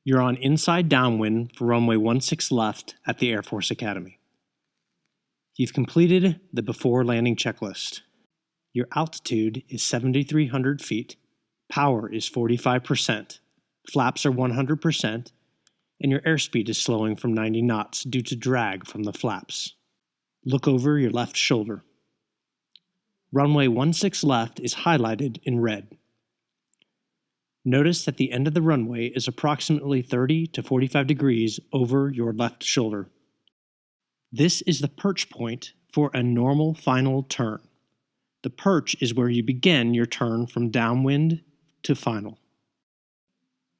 You're on inside downwind for runway 16 left at the Air Force Academy. You've completed the before landing checklist. Your altitude is 7,300 feet, power is 45%, flaps are 100%, and your airspeed is slowing from 90 knots due to drag from the flaps. Look over your left shoulder. Runway 16 left is highlighted in red. Notice that the end of the runway is approximately 30 to 45 degrees over your left shoulder. This is the perch point for a normal final turn. The perch is where you begin your turn from downwind to final.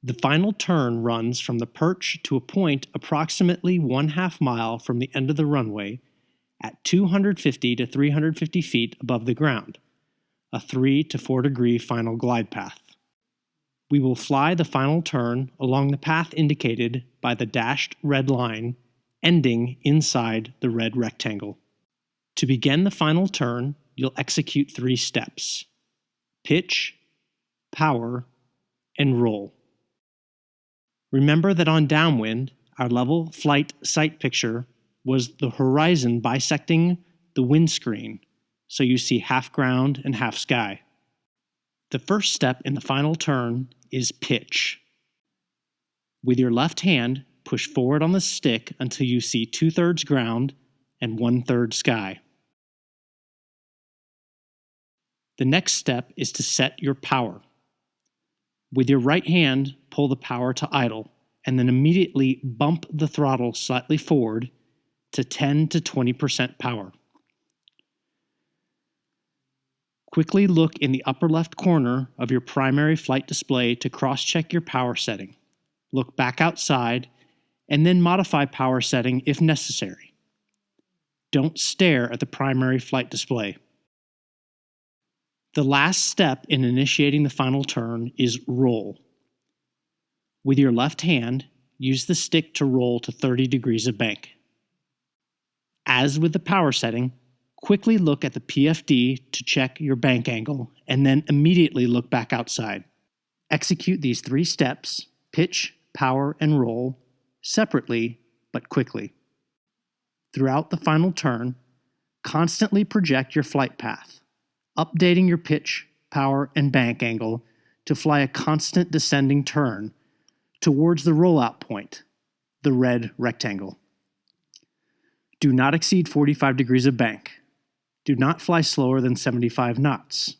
The final turn runs from the perch to a point approximately 1/2 mile from the end of the runway at 250 to 350 feet above the ground, a 3 to 4 degree final glide path. We will fly the final turn along the path indicated by the dashed red line ending inside the red rectangle. To begin the final turn, you'll execute 3 steps: pitch, power, and roll. Remember that on downwind, our level flight sight picture was the horizon bisecting the windscreen, so you see half ground and half sky. The first step in the final turn is pitch. With your left hand, push forward on the stick until you see 2/3 ground and 1/3 sky. The next step is to set your power. With your right hand, pull the power to idle, and then immediately bump the throttle slightly forward to 10 to 20% power. Quickly look in the upper left corner of your primary flight display to cross-check your power setting. Look back outside, and then modify power setting if necessary. Don't stare at the primary flight display. The last step in initiating the final turn is roll. With your left hand, use the stick to roll to 30 degrees of bank. As with the power setting, quickly look at the PFD to check your bank angle, and then immediately look back outside. Execute these 3 steps, pitch, power, and roll, separately but quickly. Throughout the final turn, constantly project your flight path, updating your pitch, power, and bank angle to fly a constant descending turn towards the rollout point, the red rectangle. Do not exceed 45 degrees of bank. Do not fly slower than 75 knots.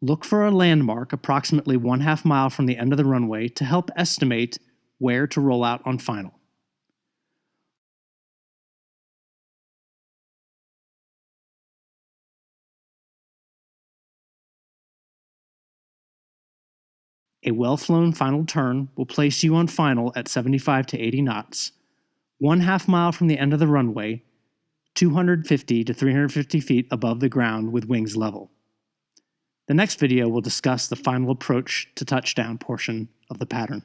Look for a landmark approximately 1/2 mile from the end of the runway to help estimate where to roll out on final. A well-flown final turn will place you on final at 75 to 80 knots, 1/2 mile from the end of the runway, 250 to 350 feet above the ground with wings level. The next video will discuss the final approach to touchdown portion of the pattern.